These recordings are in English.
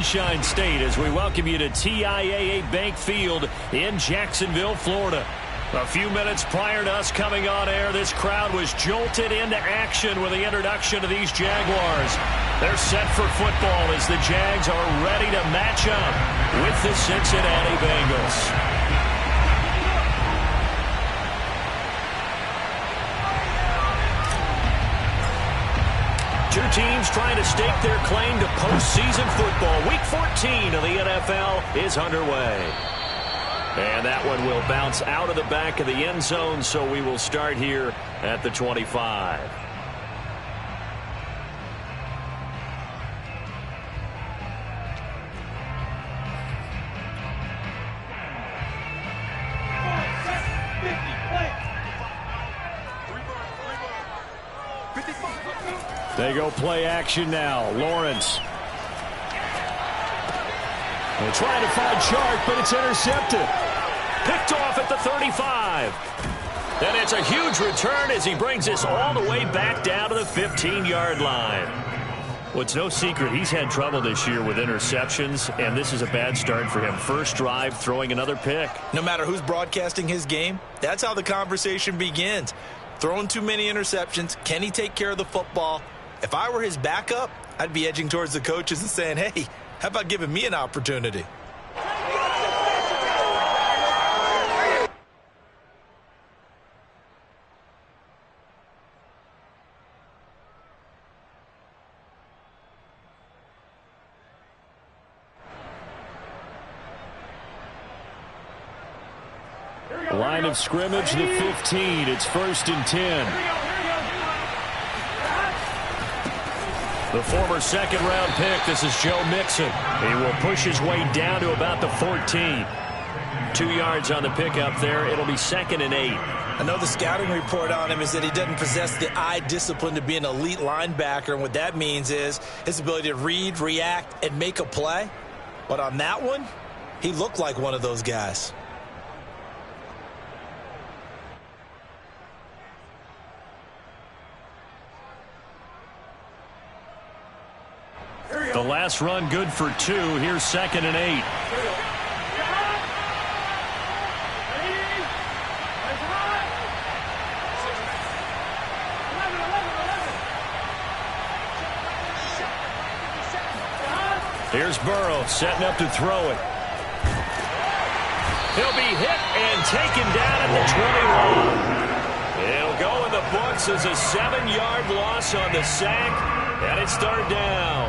Sunshine State as we welcome you to TIAA Bank Field in Jacksonville, Florida. A few minutes prior to us coming on air, this crowd was jolted into action with the introduction of these Jaguars. They're set for football as the Jags are ready to match up with the Cincinnati Bengals. Two teams trying to stake their claim to postseason football. Week 14 of the NFL is underway. And that one will bounce out of the back of the end zone, so we will start here at the 25. They go play action now. Lawrence. They're trying to find Chark, but it's intercepted. Picked off at the 35. And it's a huge return as he brings us all the way back down to the 15-yard line. Well, it's no secret he's had trouble this year with interceptions, and this is a bad start for him. First drive, throwing another pick. No matter who's broadcasting his game, that's how the conversation begins. Throwing too many interceptions. Can he take care of the football? If I were his backup, I'd be edging towards the coaches and saying, hey, how about giving me an opportunity? Line of scrimmage, the 15. It's 1st and 10. The former second-round pick, this is Joe Mixon. He will push his way down to about the 14. 2 yards on the pickup there. It'll be 2nd and 8. I know the scouting report on him is that he doesn't possess the eye discipline to be an elite linebacker, and what that means is his ability to read, react, and make a play. But on that one, he looked like one of those guys. The last run good for 2. Here's 2nd and 8. Here's Burrow setting up to throw it. He'll be hit and taken down at the 21. It'll go in the books as a 7-yard loss on the sack, and it's 3rd down.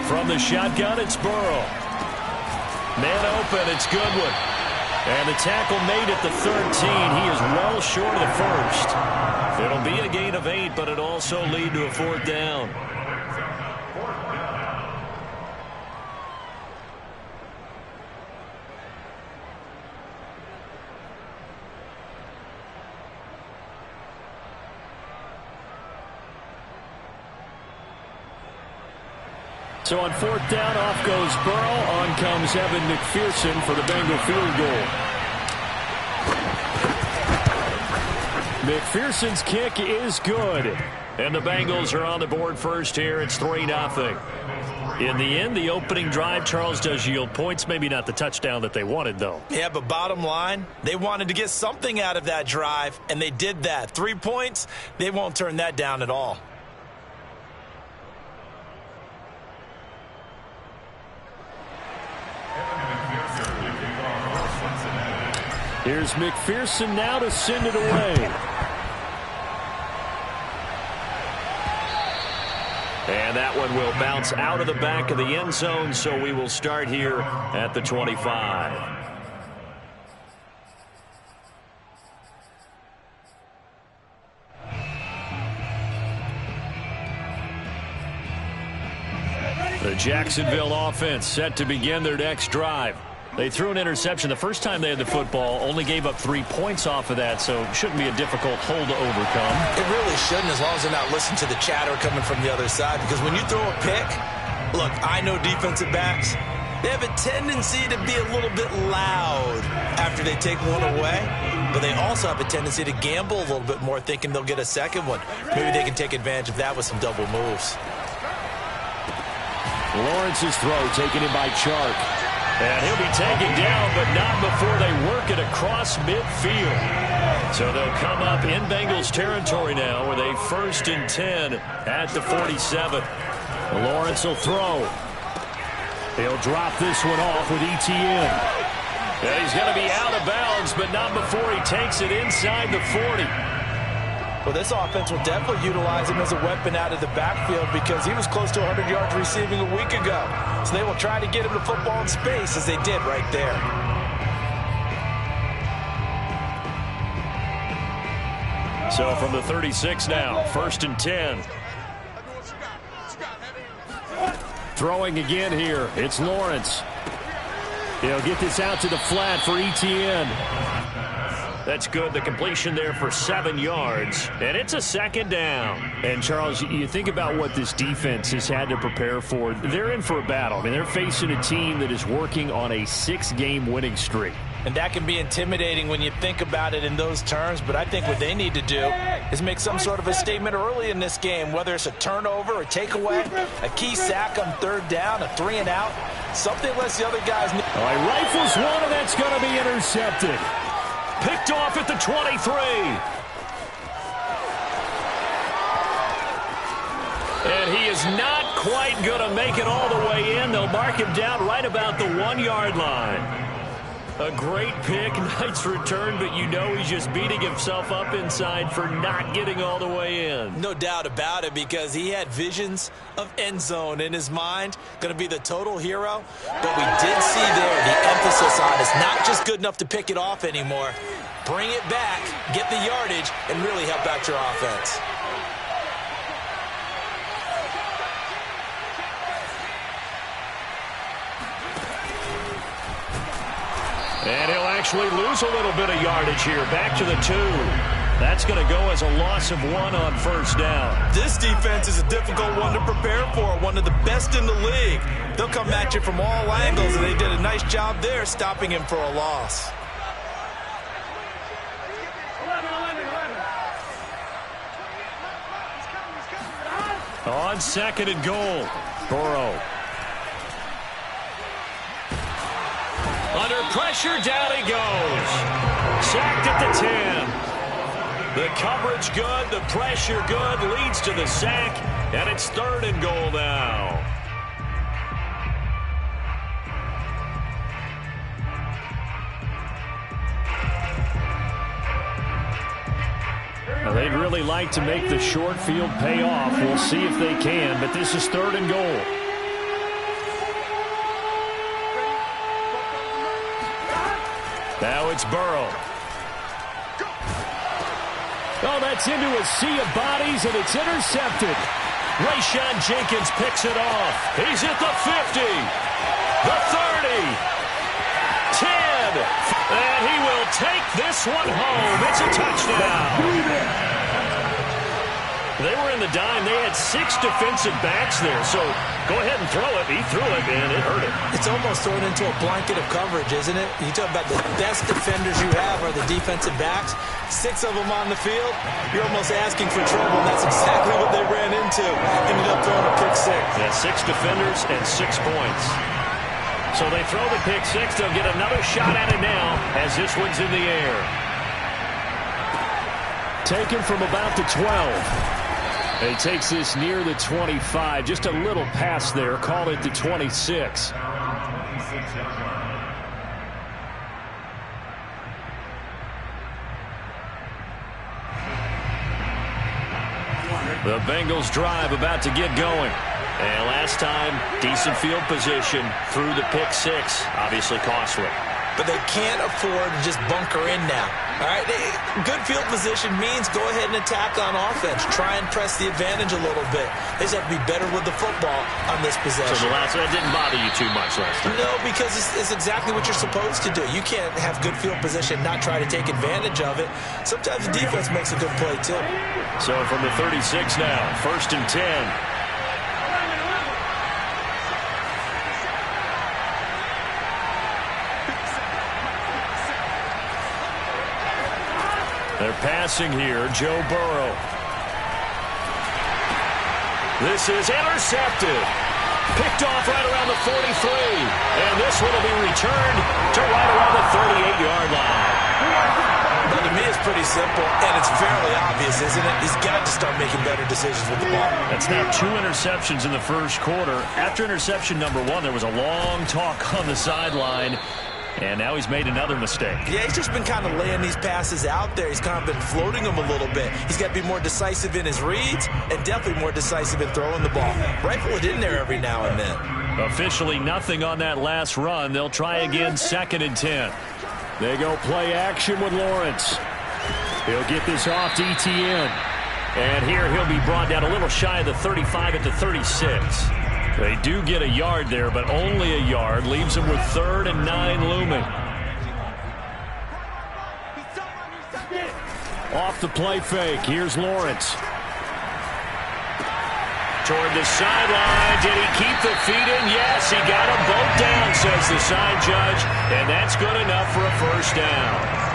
From the shotgun, it's Burrow. Man open, it's Goodwin. And the tackle made at the 13. He is well short of the first. It'll be a gain of 8, but it'll also lead to a 4th down. So on 4th down, off goes Burrow. On comes Evan McPherson for the Bengal field goal. McPherson's kick is good. And the Bengals are on the board first here. It's 3-0. In the end, the opening drive, Charles, does yield points. Maybe not the touchdown that they wanted, though. Yeah, but bottom line, they wanted to get something out of that drive, and they did that. 3 points, they won't turn that down at all. Here's McPherson now to send it away. And that one will bounce out of the back of the end zone, so we will start here at the 25. The Jacksonville offense set to begin their next drive. They threw an interception the first time they had the football, only gave up 3 points off of that, so it shouldn't be a difficult hole to overcome. It really shouldn't, as long as they're not listening to the chatter coming from the other side, because when you throw a pick, look, I know defensive backs, they have a tendency to be a little bit loud after they take one away, but they also have a tendency to gamble a little bit more, thinking they'll get a second one. Maybe they can take advantage of that with some double moves. Lawrence's throw taken in by Chark. And he'll be taken down, but not before they work it across midfield. So they'll come up in Bengals territory now with a 1st and 10 at the 47. Lawrence will throw. He'll drop this one off with Etienne. And he's going to be out of bounds, but not before he takes it inside the 40. Well, this offense will definitely utilize him as a weapon out of the backfield because he was close to 100 yards receiving a week ago. So they will try to get him the football in space as they did right there. So from the 36 now, 1st and 10. Throwing again here. It's Lawrence. He'll get this out to the flat for Etienne. That's good. The completion there for 7 yards. And it's a 2nd down. And, Charles, you think about what this defense has had to prepare for. They're in for a battle. I mean, they're facing a team that is working on a 6-game winning streak. And that can be intimidating when you think about it in those terms. But I think what they need to do is make some sort of a statement early in this game, whether it's a turnover, a takeaway, a key sack on 3rd down, a 3-and-out, something less the other guys need. All right, rifles one, and that's going to be intercepted. Picked off at the 23. And he is not quite going to make it all the way in. They'll mark him down right about the 1-yard line. A great pick, nice return, but you know he's just beating himself up inside for not getting all the way in. No doubt about it, because he had visions of end zone in his mind, going to be the total hero. But we did see there the emphasis on it's not just good enough to pick it off anymore. Bring it back, get the yardage, and really help out your offense. And he'll actually lose a little bit of yardage here. Back to the 2. That's going to go as a loss of 1 on 1st down. This defense is a difficult one to prepare for, one of the best in the league. They'll come at you from all angles, and they did a nice job there stopping him for a loss. On 2nd and goal, Burrow. Under pressure, down he goes. Sacked at the 10. The coverage good, the pressure good, leads to the sack, and it's 3rd and goal now. Now, they'd really like to make the short field pay off. We'll see if they can, but this is 3rd and goal. Now it's Burrow. Oh, that's into a sea of bodies, and it's intercepted. Rayshon Jenkins picks it off. He's at the 50, the 30, 10, and he will take this one home. It's a touchdown. They were in the dime. They had 6 defensive backs there, so go ahead and throw it. He threw it, and it hurt him. It's almost thrown into a blanket of coverage, isn't it? You talk about the best defenders you have are the defensive backs. 6 of them on the field. You're almost asking for trouble, and that's exactly what they ran into. Ended up throwing a pick 6. Yeah, 6 defenders and 6 points. So they throw the pick 6. They'll get another shot at it now as this one's in the air. Taken from about the 12. He takes this near the 25. Just a little pass there. Call it the 26. The Bengals drive about to get going. And last time, decent field position through the pick 6. Obviously costly. but they can't afford to just bunker in now. All right, good field position means go ahead and attack on offense. Try and press the advantage a little bit. They just have to be better with the football on this possession. So the last one didn't bother you too much last time? No, because it's exactly what you're supposed to do. You can't have good field position, not try to take advantage of it. Sometimes the defense makes a good play, too. So from the 36 now, 1st and 10. They're passing here, Joe Burrow. This is intercepted. Picked off right around the 43. And this one will be returned to right around the 38-yard line. Now, to me, it's pretty simple, and it's fairly obvious, isn't it? He's got to start making better decisions with the ball. That's now 2 interceptions in the first quarter. After interception number 1, there was a long talk on the sideline. And now he's made another mistake. Yeah, he's just been kind of laying these passes out there. He's kind of been floating them a little bit. He's got to be more decisive in his reads and definitely more decisive in throwing the ball. Rifle it in there every now and then. Officially nothing on that last run. They'll try again 2nd and 10. They go play action with Lawrence. He'll get this off to Etienne. And here he'll be brought down a little shy of the 35 at the 36. They do get a yard there, but only a yard. Leaves them with 3rd and 9 looming. Off the play fake. Here's Lawrence. Toward the sideline. Did he keep the feet in? Yes, he got them both down, says the side judge. And that's good enough for a 1st down.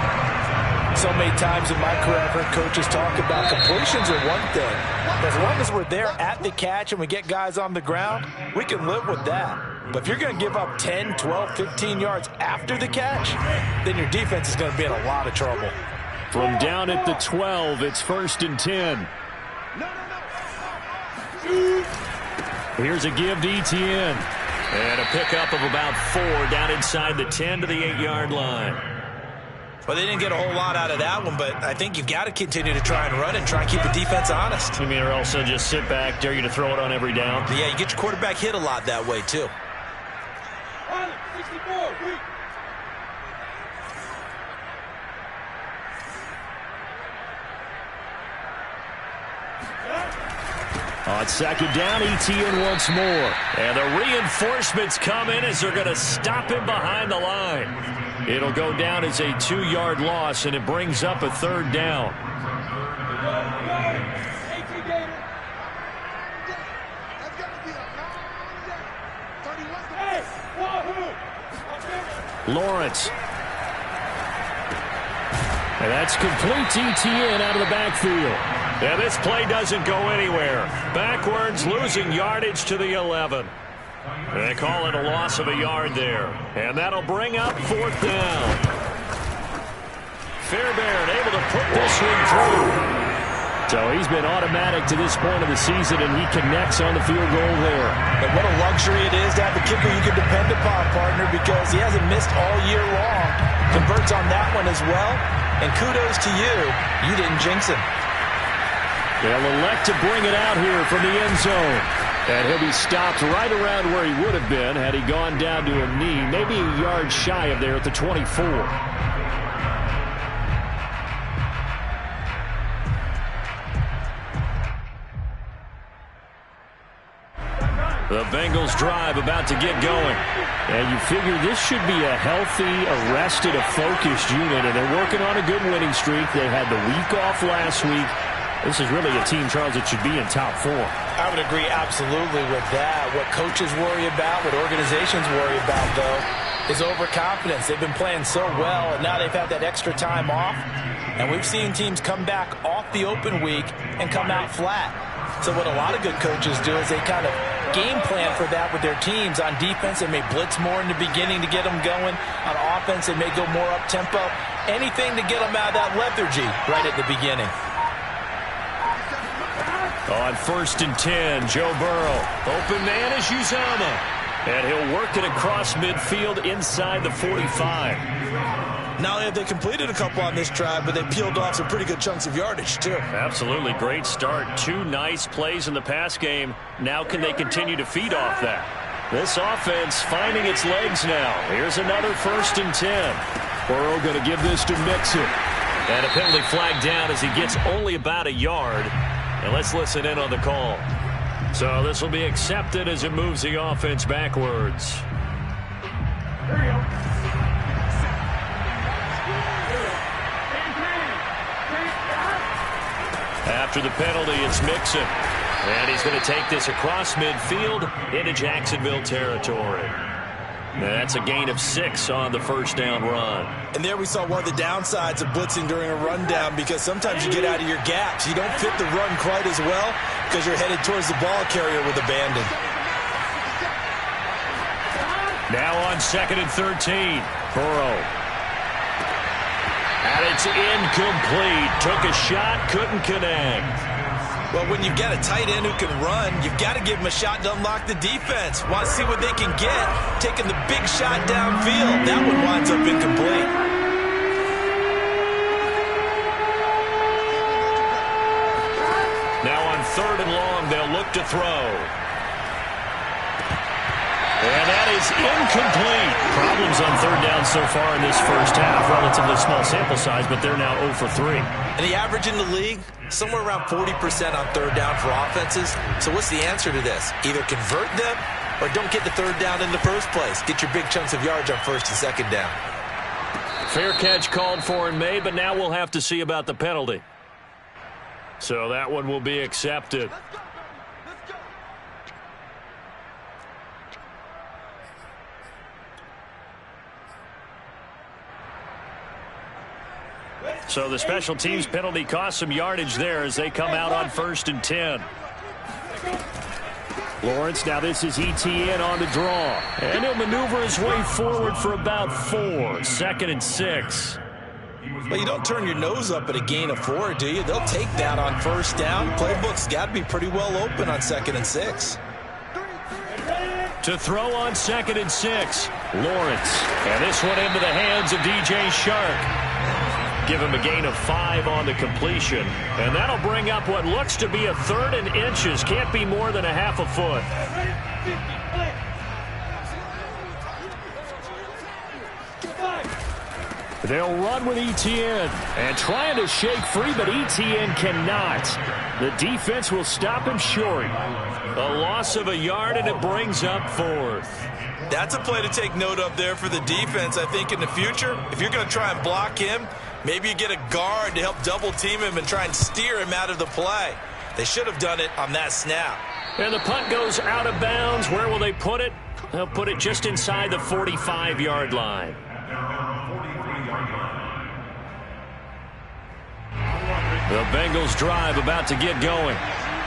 So many times in my career, I've heard coaches talk about completions are one thing. As long as we're there at the catch and we get guys on the ground, we can live with that. But if you're going to give up 10, 12, 15 yards after the catch, then your defense is going to be in a lot of trouble. From down at the 12, it's 1st and 10. Here's a give to Etienne. And a pickup of about 4 down inside the 10 to the 8-yard line. Well, they didn't get a whole lot out of that one, but I think you've got to continue to try and run and try and keep the defense honest. You mean, or else they'll just sit back, dare you to throw it on every down? Yeah, you get your quarterback hit a lot that way, too. On 2nd down, Etienne once more. And the reinforcements come in as they're going to stop him behind the line. It'll go down as a 2-yard loss, and it brings up a 3rd down. Lawrence. And that's complete to Etienne out of the backfield. And this play doesn't go anywhere. Backwards, losing yardage to the 11. They call it a loss of a yard there. And that'll bring up 4th down. Fairbairn able to put this one through. So he's been automatic to this point of the season, and he connects on the field goal there. And what a luxury it is to have a kicker you can depend upon, partner, because he hasn't missed all year long. Converts on that one as well. And kudos to you. You didn't jinx him. They'll elect to bring it out here from the end zone. And he'll be stopped right around where he would have been had he gone down to a knee, maybe a yard shy of there at the 24. The Bengals drive about to get going. And you figure this should be a healthy, arrested, a focused unit, and they're working on a good winning streak. They had the week off last week. This is really a team, Charles, that should be in top 4. I would agree absolutely with that. What coaches worry about, what organizations worry about, though, is overconfidence. They've been playing so well, and now they've had that extra time off. And we've seen teams come back off the open week and come out flat. So what a lot of good coaches do is they kind of game plan for that with their teams. On defense, they may blitz more in the beginning to get them going. On offense, they may go more up-tempo. Anything to get them out of that lethargy right at the beginning. On 1st and 10, Joe Burrow. Open man is Uzomah. And he'll work it across midfield inside the 45. Not only have they completed a couple on this drive, but they peeled off some pretty good chunks of yardage, too. Absolutely. Great start. 2 nice plays in the pass game. Now can they continue to feed off that? This offense finding its legs now. Here's another 1st and 10. Burrow going to give this to Mixon. And a penalty flag down as he gets only about a yard. And let's listen in on the call. So this will be accepted as it moves the offense backwards. There you go. After the penalty, it's Mixon. And he's going to take this across midfield into Jacksonville territory. That's a gain of 6 on the first down run. And there we saw one of the downsides of blitzing during a rundown, because sometimes you get out of your gaps. You don't fit the run quite as well because you're headed towards the ball carrier with abandon. Now on 2nd and 13, Burrow. And it's incomplete. Took a shot, couldn't connect. Well, when you've got a tight end who can run, you've got to give him a shot to unlock the defense. Want to see what they can get, taking the big shot downfield. That one winds up incomplete. Now on 3rd and long, they'll look to throw. And that is incomplete. Problems on 3rd down so far in this first half. Relatively small sample size, but they're now 0 for 3. And the average in the league, somewhere around 40% on 3rd down for offenses. So what's the answer to this? Either convert them or don't get the 3rd down in the first place. Get your big chunks of yards on 1st and 2nd down. Fair catch called for and made, but now we'll have to see about the penalty. So that one will be accepted. So the special teams penalty cost some yardage there as they come out on 1st and 10. Lawrence, now this is ETN on the draw. And he'll maneuver his way forward for about 4. 2nd and 6. Well, you don't turn your nose up at a gain of 4, do you? They'll take that on 1st down. Playbook's got to be pretty well open on 2nd and 6. To throw on 2nd and 6, Lawrence. And this one into the hands of DJ Shark. Give him a gain of 5 on the completion. And that'll bring up what looks to be a 3rd and inches. Can't be more than a half a foot. They'll run with ETN. And trying to shake free, but ETN cannot. The defense will stop him short. A loss of a yard, and it brings up 4th. That's a play to take note of there for the defense. I think in the future, if you're going to try and block him, maybe you get a guard to help double team him and try and steer him out of the play. They should have done it on that snap. And the punt goes out of bounds. Where will they put it? They'll put it just inside the 45-yard line. The Bengals drive about to get going.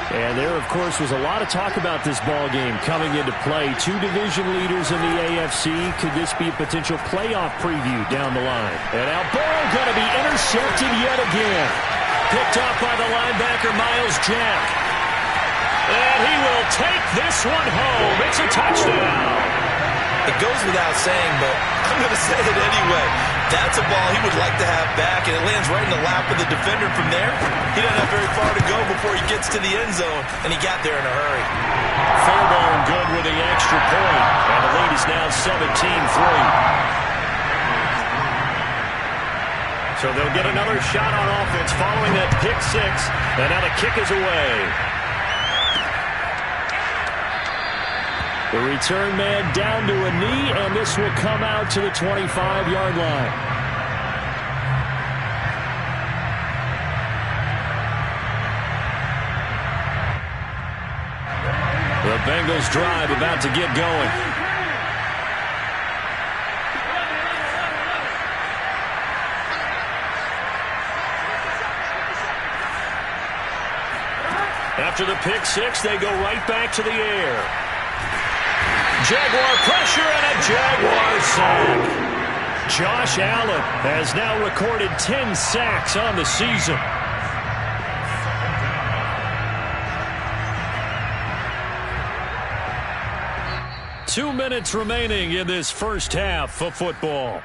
And there, of course, was a lot of talk about this ball game coming into play. 2 division leaders in the AFC. Could this be a potential playoff preview down the line? And now Burrow going to be intercepted yet again. Picked off by the linebacker, Myles Jack. And he will take this one home. It's a touchdown. It goes without saying, but I'm going to say it anyway. That's a ball he would like to have back, and it lands right in the lap of the defender from there. He doesn't have very far to go before he gets to the end zone, and he got there in a hurry. Fairbairn good with the extra point, and the lead is now 17-3. So they'll get another shot on offense following that pick 6, and now the kick is away. The return man down to a knee, and this will come out to the 25-yard line. The Bengals drive about to get going. After the pick 6, they go right back to the air. Jaguar pressure and a Jaguar sack. Josh Allen has now recorded 10 sacks on the season. Two minutes remaining in this first half of football.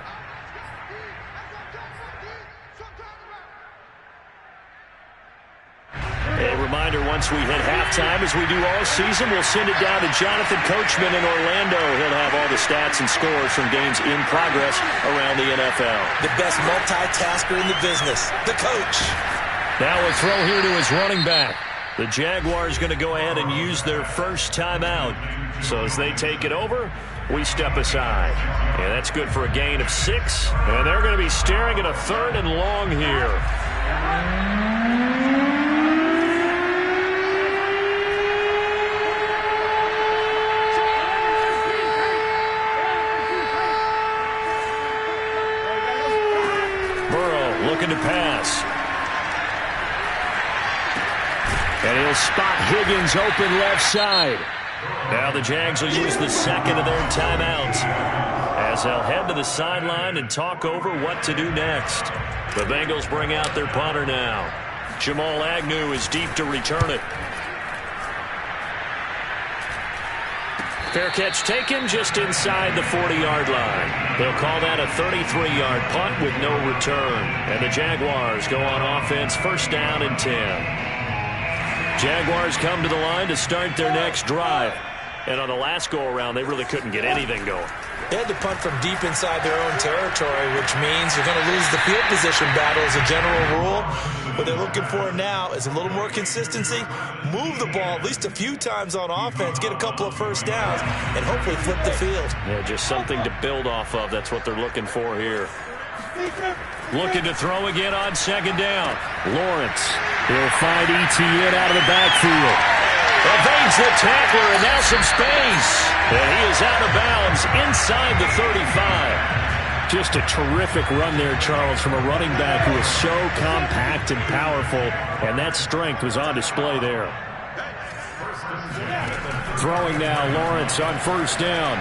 A reminder reminder, once we hit halftime, as we do all season, we'll send it down to Jonathan Coachman in Orlando. He'll have all the stats and scores from games in progress around the NFL. The best multitasker in the business, the coach. Now a throw here to his running back. The Jaguars going to go ahead and use their first timeout. So as they take it over, we step aside. And that's good for a gain of 6. And they're going to be staring at a 3rd and long here. Burrow looking to pass. And he'll spot Higgins open left side. Now the Jags will use the second of their timeouts as they'll head to the sideline and talk over what to do next. The Bengals bring out their punter now. Jamal Agnew is deep to return it. Fair catch taken just inside the 40-yard line. They'll call that a 33-yard punt with no return. And the Jaguars go on offense, first down and 10. Jaguars come to the line to start their next drive. And on the last go-around, they really couldn't get anything going. They had to punt from deep inside their own territory, which means you're going to lose the field position battle as a general rule. What they're looking for now is a little more consistency, move the ball at least a few times on offense, get a couple of first downs, and hopefully flip the field. Yeah, just something to build off of. That's what they're looking for here. Looking to throw again on second down. Lawrence. He'll find Etienne out of the backfield. Evades the tackler, and now some space. And he is out of bounds inside the 35. Just a terrific run there, Charles, from a running back who is so compact and powerful, and that strength was on display there. Throwing now, Lawrence on first down.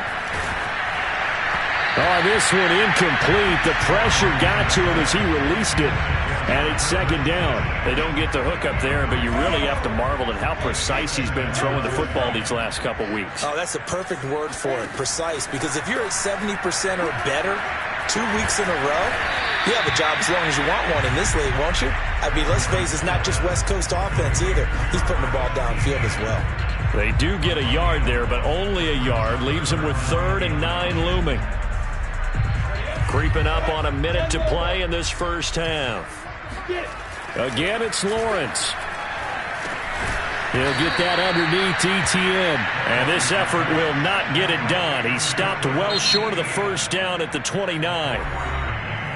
Oh, this one incomplete. The pressure got to him as he released it. And it's second down. They don't get the hook up there, but you really have to marvel at how precise he's been throwing the football these last couple weeks. Oh, that's the perfect word for it, precise. Because if you're at 70% or better 2 weeks in a row, you have a job as long as you want one in this league, won't you? I mean, let's face it, it's not just West Coast offense either. He's putting the ball downfield as well. They do get a yard there, but only a yard. Leaves them with 3rd and 9 looming. Creeping up on a minute to play in this first half. Again, it's Lawrence. He'll get that underneath Etienne. And this effort will not get it done. He stopped well short of the first down at the 29.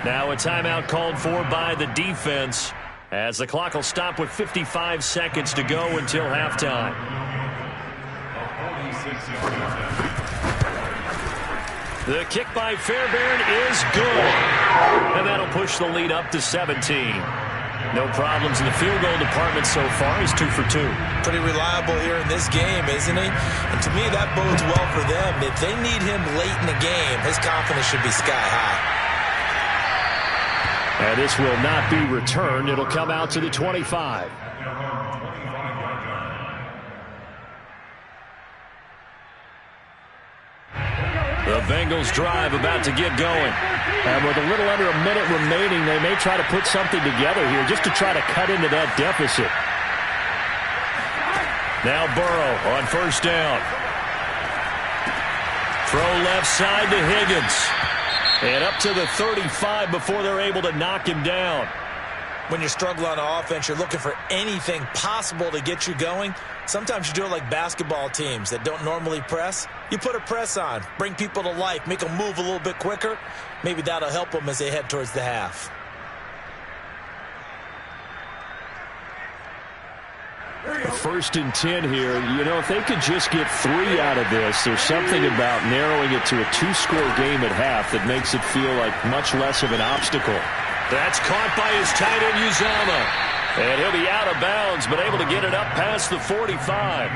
Now a timeout called for by the defense as the clock will stop with 55 seconds to go until halftime. The kick by Fairbairn is good. And that'll push the lead up to 17. No problems in the field goal department so far. He's 2 for 2. Pretty reliable here in this game, isn't he? And to me, that bodes well for them. If they need him late in the game, his confidence should be sky high. And this will not be returned. It'll come out to the 25. The Bengals drive about to get going. And with a little under a minute remaining, they may try to put something together here just to try to cut into that deficit. Now Burrow on first down. Throw left side to Higgins. And up to the 35 before they're able to knock him down. When you're struggling on offense, you're looking for anything possible to get you going. Sometimes you do it like basketball teams that don't normally press. You put a press on, bring people to life, make them move a little bit quicker. Maybe that'll help them as they head towards the half. First and 10 here. You know, if they could just get 3 out of this, there's something about narrowing it to a 2-score game at half that makes it feel like much less of an obstacle. That's caught by his tight end, Uzomah. And he'll be out of bounds, but able to get it up past the 45.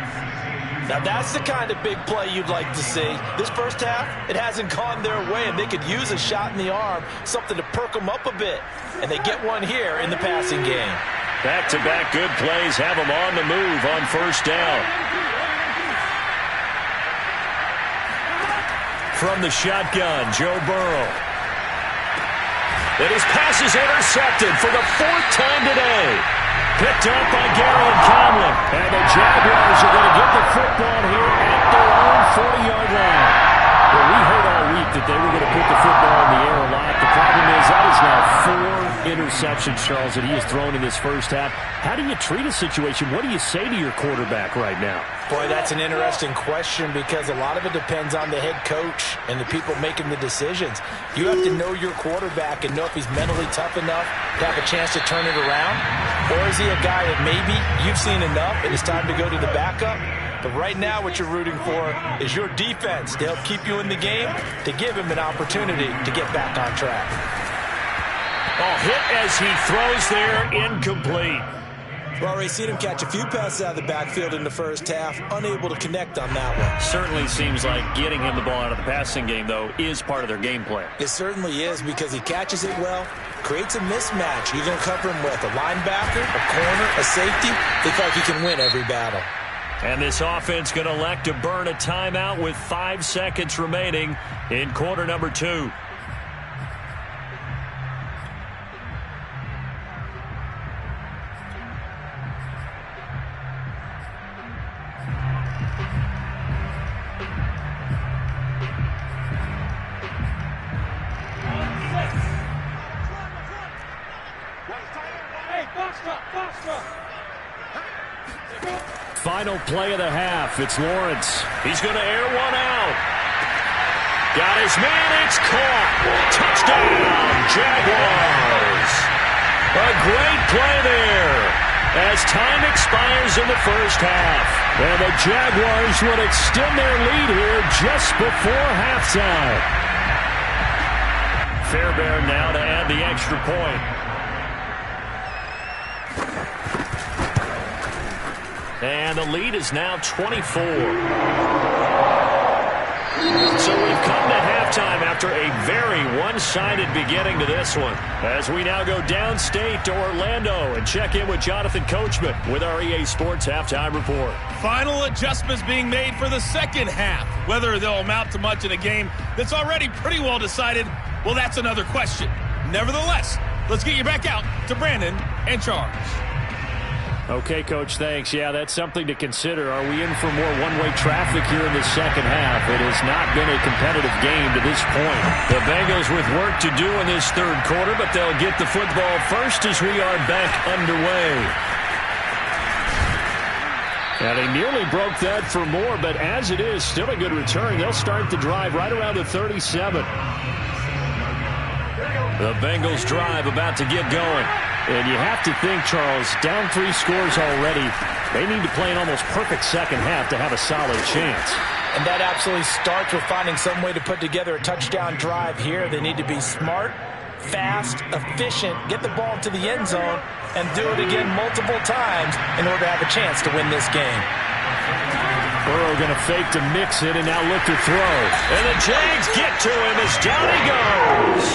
Now that's the kind of big play you'd like to see. This first half, it hasn't gone their way, and they could use a shot in the arm, something to perk them up a bit. And they get one here in the passing game. Back-to-back good plays have them on the move on first down. From the shotgun, Joe Burrow. And his pass is intercepted for the 4th time today. Picked up by Gary Conley. And the Jaguars are going to get the football here at their own 40-yard line. Well, we heard all week that they were going to put the football in the air a lot. The problem is that is now 4 interceptions, Charles, that he has thrown in this first half. How do you treat a situation? What do you say to your quarterback right now? Boy, that's an interesting question because a lot of it depends on the head coach and the people making the decisions. You have to know your quarterback and know if he's mentally tough enough to have a chance to turn it around. Or is he a guy that maybe you've seen enough and it's time to go to the backup? But right now what you're rooting for is your defense to help keep you in the game, to give him an opportunity to get back on track. Oh, hit as he throws there, incomplete. Well, Ray, seen him catch a few passes out of the backfield in the first half, unable to connect on that one. Certainly seems like getting him the ball out of the passing game, though, is part of their game plan. It certainly is because he catches it well, creates a mismatch. You're going to cover him with a linebacker, a corner, a safety. They feel like he can win every battle. And this offense going to elect to burn a timeout with 5 seconds remaining in quarter number 2. Final play of the half. It's Lawrence. He's going to air one out. Got his man. It's caught. Touchdown, Jaguars. A great play there as time expires in the first half. And the Jaguars will extend their lead here just before halftime. Fairbairn now to add the extra point. And the lead is now 24. So we've come to halftime after a very one-sided beginning to this one. As we now go downstate to Orlando and check in with Jonathan Coachman with our EA Sports Halftime Report. Final adjustments being made for the second half. Whether they'll amount to much in a game that's already pretty well decided, well, that's another question. Nevertheless, let's get you back out to Brandon and Charles. Okay, Coach, thanks. Yeah, that's something to consider. Are we in for more one-way traffic here in the second half? It has not been a competitive game to this point. The Bengals with work to do in this third quarter, but they'll get the football first as we are back underway. Now, they nearly broke that for more, but as it is, still a good return. They'll start the drive right around the 37. The Bengals drive about to get going. And you have to think, Charles, down 3 scores already. They need to play an almost perfect second half to have a solid chance. And that absolutely starts with finding some way to put together a touchdown drive here. They need to be smart, fast, efficient, get the ball to the end zone, and do it again multiple times in order to have a chance to win this game. Burrow going to fake to mix it and now look to throw. And the Jags get to him as down he goes.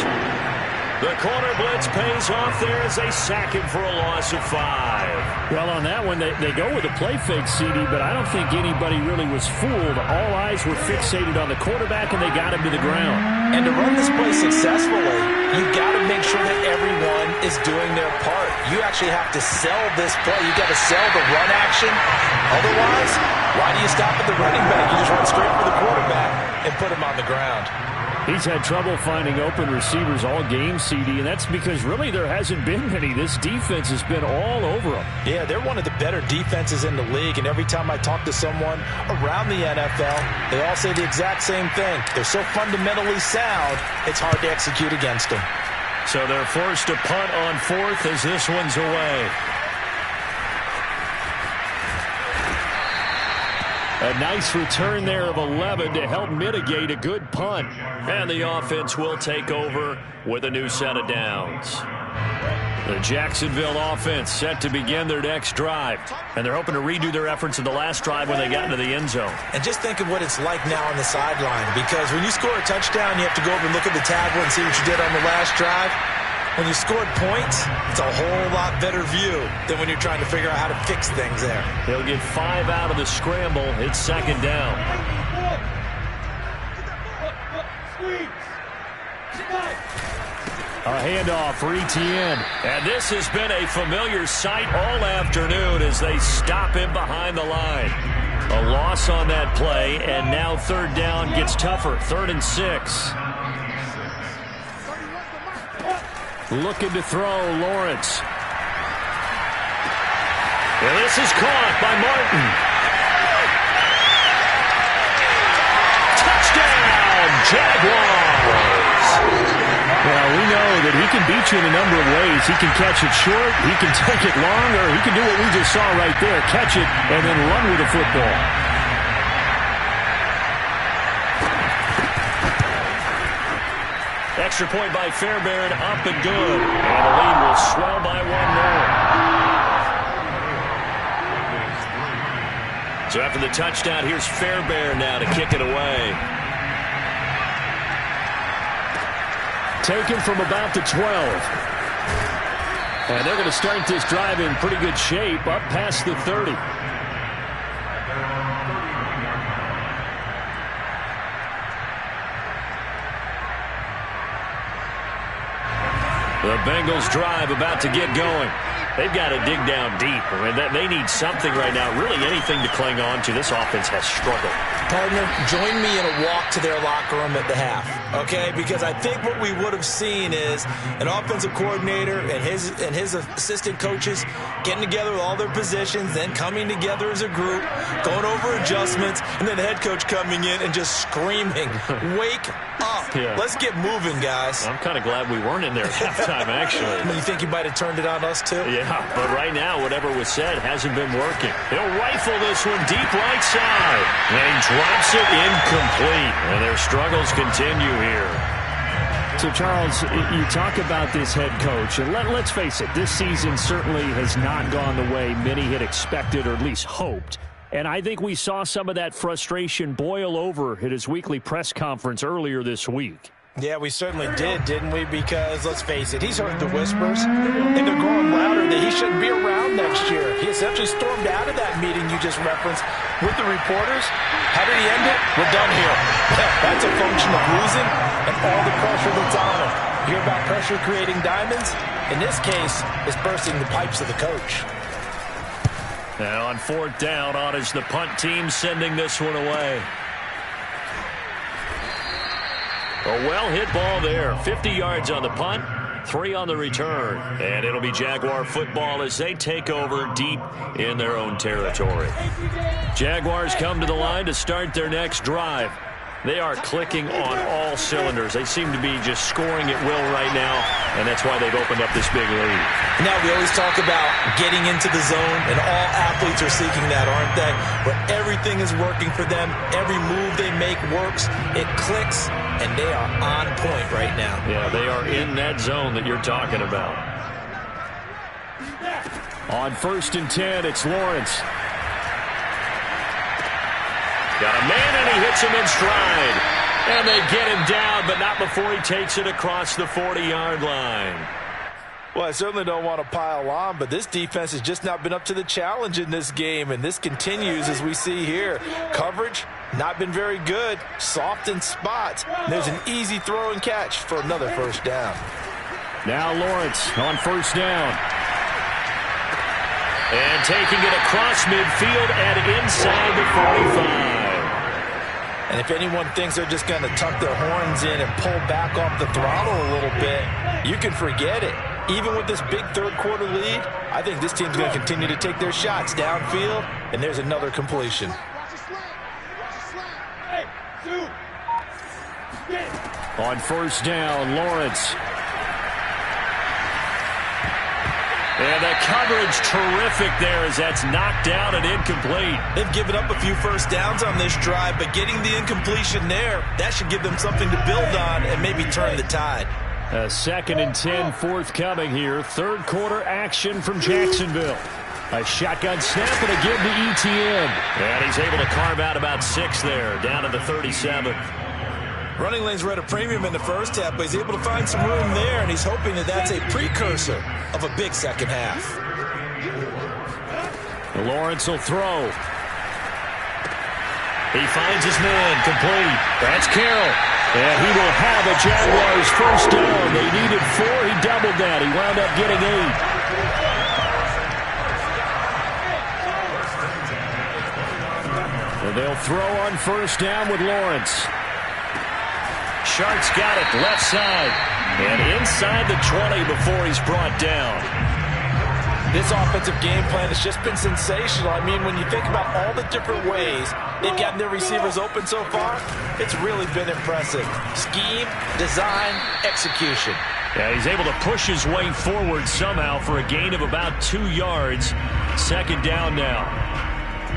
The corner blitz pays off there as they sack him for a loss of 5. Well, on that one, they go with a play fake, CD, but I don't think anybody really was fooled. All eyes were fixated on the quarterback, and they got him to the ground. And to run this play successfully, you've got to make sure that everyone is doing their part. You actually have to sell this play. You've got to sell the run action. Otherwise, why do you stop at the running back? You just run straight for the quarterback and put him on the ground. He's had trouble finding open receivers all game, CD, and that's because really there hasn't been many. This defense has been all over them. Yeah, they're one of the better defenses in the league, and every time I talk to someone around the NFL, they all say the exact same thing. They're so fundamentally sound, it's hard to execute against them. So they're forced to punt on 4th as this one's away. A nice return there of 11 to help mitigate a good punt. And the offense will take over with a new set of downs. The Jacksonville offense set to begin their next drive. And they're hoping to redo their efforts in the last drive when they got into the end zone. And just think of what it's like now on the sideline. Because when you score a touchdown, you have to go over and look at the tablet and see what you did on the last drive. When you scored points, it's a whole lot better view than when you're trying to figure out how to fix things there. He'll get 5 out of the scramble. It's second down. A handoff for Etienne. And this has been a familiar sight all afternoon as they stop him behind the line. A loss on that play, and now third down gets tougher. 3rd and 6. Looking to throw, Lawrence. And this is caught by Martin. Touchdown, Jaguars! Well, we know that he can beat you in a number of ways. He can catch it short, he can take it long, or he can do what we just saw right there, catch it and then run with the football. Extra point by Fairbairn, up and good. And the lead will swell by 1 more. So after the touchdown, here's Fairbairn now to kick it away. Taken from about the 12. And they're going to start this drive in pretty good shape, up past the 30. The Bengals drive about to get going. They've got to dig down deep. I mean, they need something right now, really anything to cling on to. This offense has struggled. Partner, join me in a walk to their locker room at the half, okay? Because I think what we would have seen is an offensive coordinator and his assistant coaches getting together with all their positions, then coming together as a group, going over adjustments, and then the head coach coming in and just screaming, wake up. Yeah. Let's get moving, guys. I'm kind of glad we weren't in there at halftime, actually. You think he might have turned it on us, too? Yeah, but right now, whatever was said hasn't been working. He'll rifle this one deep right side. And he drops it incomplete. And their struggles continue here. So, Charles, you talk about this head coach, and let's face it, this season certainly has not gone the way many had expected or at least hoped. And I think we saw some of that frustration boil over at his weekly press conference earlier this week. Yeah, we certainly did, didn't we? Because, let's face it, he's heard the whispers, and they're growing louder that he shouldn't be around next year. He essentially stormed out of that meeting you just referenced with the reporters. How did he end it? We're done here. That's a function of losing and all the pressure that's on him. You hear about pressure creating diamonds? In this case, it's bursting the pipes of the coach. Now on 4th down, on is the punt team sending this one away. A well-hit ball there. 50 yards on the punt, 3 on the return. And it'll be Jaguar football as they take over deep in their own territory. Jaguars come to the line to start their next drive. They are clicking on all cylinders. They seem to be just scoring at will right now, and that's why they've opened up this big lead. Now, we always talk about getting into the zone, and all athletes are seeking that, aren't they? Where everything is working for them. Every move they make works. It clicks, and they are on point right now. Yeah, they are in that zone that you're talking about. On 1st and 10, it's Lawrence. Got a man, and he hits him in stride. And they get him down, but not before he takes it across the 40-yard line. Well, I certainly don't want to pile on, but this defense has just not been up to the challenge in this game, and this continues as we see here. Coverage, not been very good, soft in spots. There's an easy throw and catch for another 1st down. Now Lawrence on 1st down. And taking it across midfield and inside the 45. And if anyone thinks they're just going to tuck their horns in and pull back off the throttle a little bit, you can forget it. Even with this big 3rd quarter lead, I think this team's going to continue to take their shots downfield, and there's another completion. On 1st down, Lawrence. And the coverage terrific there as that's knocked out and incomplete. They've given up a few 1st downs on this drive, but getting the incompletion there, that should give them something to build on and maybe turn the tide. A 2nd and 10 forthcoming here. 3rd quarter action from Jacksonville. A shotgun snap and a give to Etienne. And he's able to carve out about 6 there, down to the 37. Running lanes were at a premium in the 1st half, but he's able to find some room there, and he's hoping that that's a precursor of a big 2nd half. Lawrence will throw. He finds his man, complete. That's Carroll. And he will have a Jaguars first down. They needed 4. He doubled that. He wound up getting 8. And they'll throw on first down with Lawrence. Sharks got it left side. And inside the 20 before he's brought down. This offensive game plan has just been sensational. I mean, when you think about all the different ways they've gotten their receivers open so far, it's really been impressive. Scheme, design, execution. Yeah, he's able to push his way forward somehow for a gain of about 2 yards. Second down now.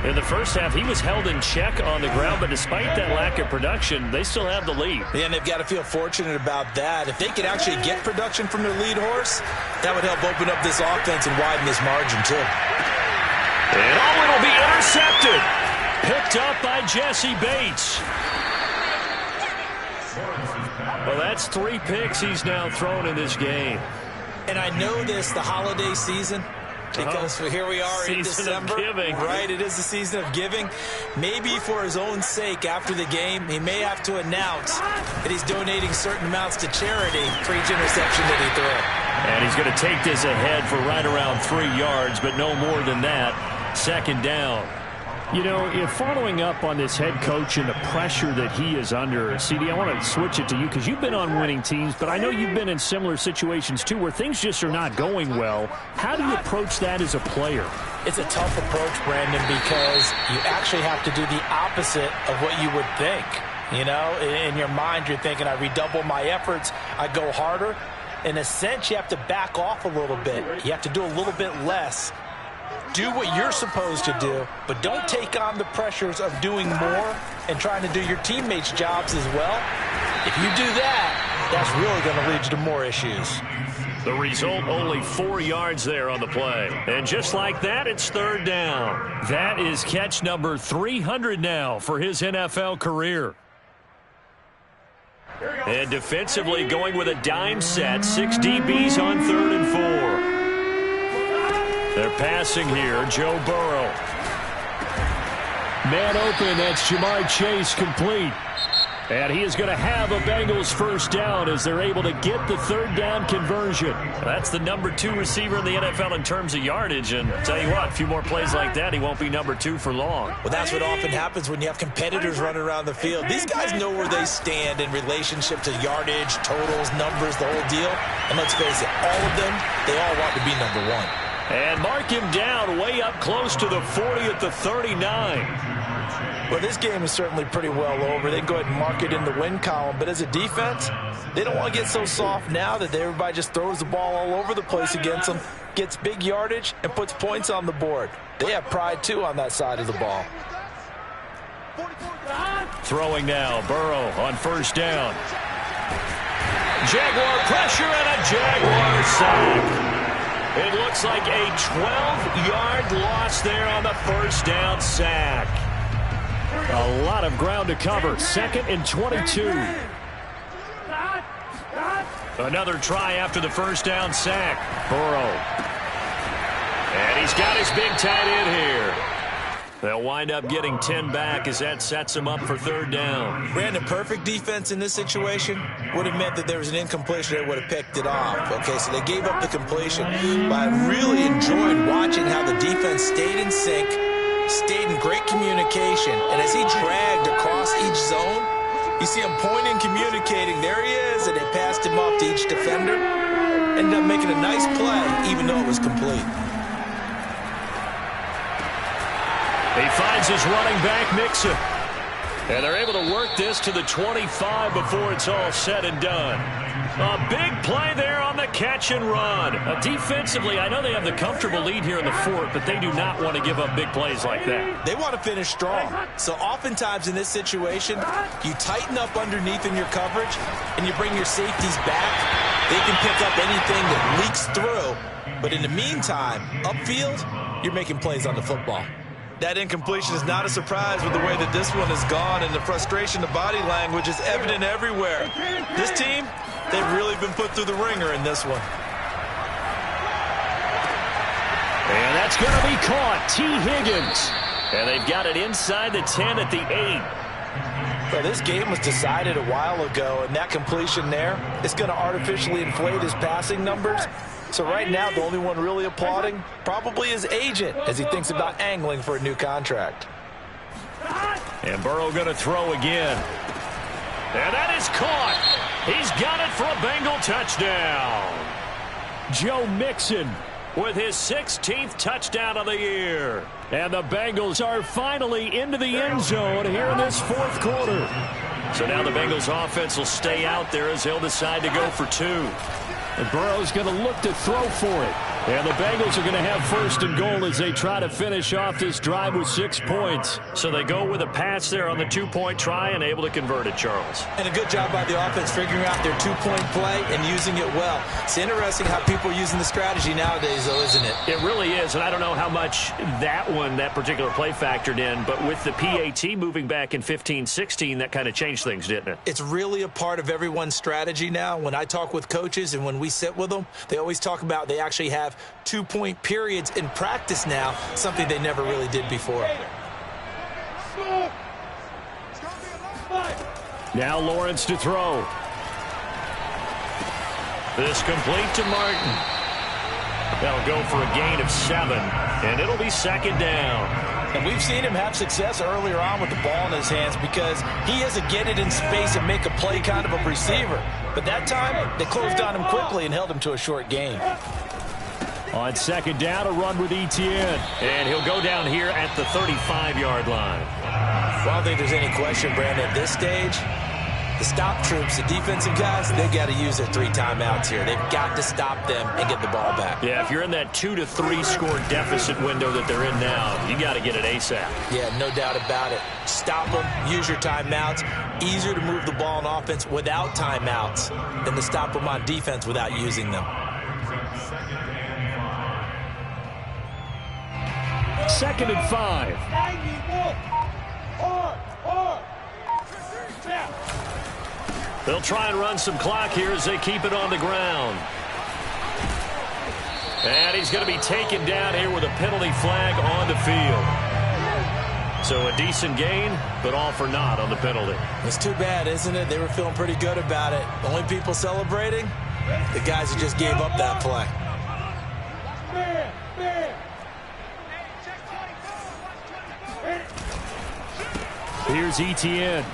In the first half, he was held in check on the ground, but despite that lack of production, they still have the lead. Yeah, and they've got to feel fortunate about that. If they could actually get production from their lead horse, that would help open up this offense and widen this margin, too. And it'll be intercepted. Picked up by Jesse Bates. Well, that's 3 picks he's now thrown in this game. And I know this, the holiday season, because here we are in December. Right, it is the season of giving. Maybe for his own sake after the game, he may have to announce that he's donating certain amounts to charity for each interception that he threw. And he's going to take this ahead for right around 3 yards, but no more than that. Second down. You know, if following up on this head coach and the pressure that he is under, CD, I want to switch it to you because you've been on winning teams, but I know you've been in similar situations too where things just are not going well. How do you approach that as a player? It's a tough approach, Brandon, because you actually have to do the opposite of what you would think. You know, in your mind, you're thinking, I redouble my efforts, I go harder. In a sense, you have to back off a little bit. You have to do a little bit less. Do what you're supposed to do, but don't take on the pressures of doing more and trying to do your teammates' jobs as well. If you do that, that's really going to lead you to more issues. The result, only 4 yards there on the play. And just like that, it's third down. That is catch number 300 now for his NFL career. And defensively going with a dime set, 6 DBs on 3rd and 4. They're passing here, Joe Burrow. Man open, that's Jamar Chase complete. And he is going to have a Bengals first down as they're able to get the third down conversion. That's the number 2 receiver in the NFL in terms of yardage. And I'll tell you what, a few more plays like that, he won't be number 2 for long. Well, that's what often happens when you have competitors running around the field. These guys know where they stand in relationship to yardage, totals, numbers, the whole deal. And let's face it, all of them, they all want to be number 1. And mark him down way up close to the 40 at the 39. Well, this game is certainly pretty well over. They can go ahead and mark it in the win column. But as a defense, they don't want to get so soft now that everybody just throws the ball all over the place against them, gets big yardage, and puts points on the board. They have pride, too, on that side of the ball. Throwing now, Burrow on first down. Jaguar pressure and a Jaguar sack. It looks like a 12-yard loss there on the first down sack. A lot of ground to cover. 2nd and 22. Another try after the first down sack. Burrow. And he's got his big tight end here. They'll wind up getting 10 back as that sets him up for third down. Brandon, perfect defense in this situation would have meant that there was an incompletion. They would have picked it off. Okay, so they gave up the completion. But I really enjoyed watching how the defense stayed in sync, stayed in great communication. And as he dragged across each zone, you see him pointing, communicating. There he is, and they passed him off to each defender. Ended up making a nice play, even though it was complete. He finds his running back, Mixon. And they're able to work this to the 25 before it's all said and done. A big play there on the catch and run. Defensively, I know they have the comfortable lead here in the 4th, but they do not want to give up big plays like that. They want to finish strong. So oftentimes in this situation, you tighten up underneath in your coverage, and you bring your safeties back. They can pick up anything that leaks through. But in the meantime, upfield, you're making plays on the football. That incompletion is not a surprise with the way that this one has gone, and the frustration, the body language is evident everywhere. This team, they've really been put through the ringer in this one. And that's going to be caught. T. Higgins. And they've got it inside the 10 at the 8. Well, this game was decided a while ago, and that completion there is going to artificially inflate his passing numbers. So right now, the only one really applauding probably his agent as he thinks about angling for a new contract. And Burrow going to throw again. And that is caught. He's got it for a Bengal touchdown. Joe Mixon with his 16th touchdown of the year. And the Bengals are finally into the end zone here in this fourth quarter. So now the Bengals offense will stay out there as they'll decide to go for two. And Burrow's going to look to throw for it. And the Bengals are going to have first and goal as they try to finish off this drive with 6 points. So they go with a pass there on the two-point try and able to convert it, Charles. And a good job by the offense figuring out their two-point play and using it well. It's interesting how people are using the strategy nowadays, though, isn't it? It really is, and I don't know how much that particular play factored in, but with the PAT moving back in 15-16, that kind of changed things, didn't it? It's really a part of everyone's strategy now. When I talk with coaches and when we sit with them, they always talk about they actually have two-point periods in practice now, something they never really did before. Now Lawrence to throw. This complete to Martin. They'll go for a gain of 7, and it'll be second down. And we've seen him have success earlier on with the ball in his hands because he is a get it in space and make a play kind of a receiver. But that time, they closed on him quickly and held him to a short gain. On second down, a run with Etienne. And he'll go down here at the 35-yard line. Well, I don't think there's any question, Brandon, at this stage, the stop troops, the defensive guys, they've got to use their 3 timeouts here. They've got to stop them and get the ball back. Yeah, if you're in that 2 to 3 score deficit window that they're in now, you got to get it ASAP. Yeah, no doubt about it. Stop them, use your timeouts. Easier to move the ball on offense without timeouts than to stop them on defense without using them. Second and 5. They'll try and run some clock here as they keep it on the ground. And he's going to be taken down here with a penalty flag on the field. So a decent gain, but all for naught on the penalty. It's too bad, isn't it? They were feeling pretty good about it. The only people celebrating, the guys who just gave up that play. Here's Etienne.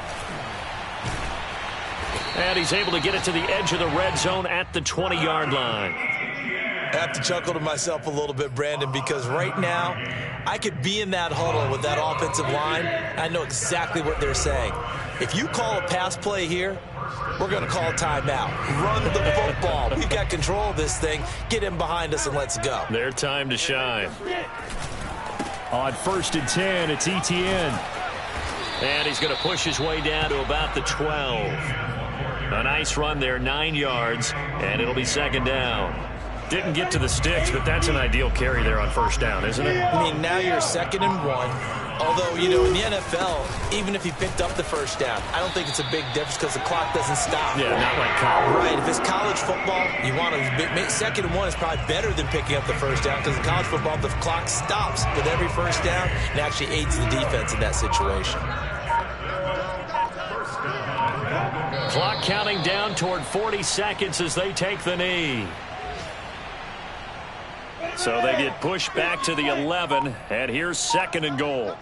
And he's able to get it to the edge of the red zone at the 20-yard line. I have to chuckle to myself a little bit, Brandon, because right now I could be in that huddle with that offensive line. I know exactly what they're saying. If you call a pass play here, we're going to call a timeout. Run the football. We've got control of this thing. Get in behind us and let's go. Their time to shine. On first and 10, it's Etienne. And he's going to push his way down to about the 12. A nice run there, 9 yards, and it'll be second down. Didn't get to the sticks, but that's an ideal carry there on first down, isn't it? I mean, now you're 2nd and 1. Although, you know, in the NFL, even if he picked up the first down, I don't think it's a big difference because the clock doesn't stop. Yeah, not like college. Right. If it's college football, you want to make 2nd and 1 is probably better than picking up the first down because in college football, the clock stops with every first down and actually aids the defense in that situation. Clock counting down toward 40 seconds as they take the knee. So they get pushed back to the 11, and here's second and goal.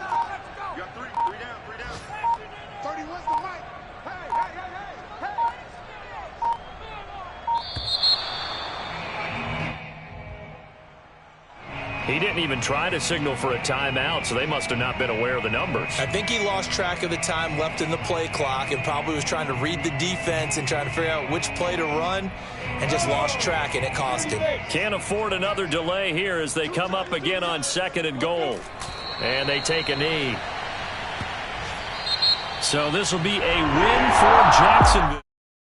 He didn't even try to signal for a timeout, so they must have not been aware of the numbers. I think he lost track of the time left in the play clock and probably was trying to read the defense and trying to figure out which play to run and just lost track, and it cost him. Can't afford another delay here as they come up again on second and goal. And they take a knee. So this will be a win for Jacksonville.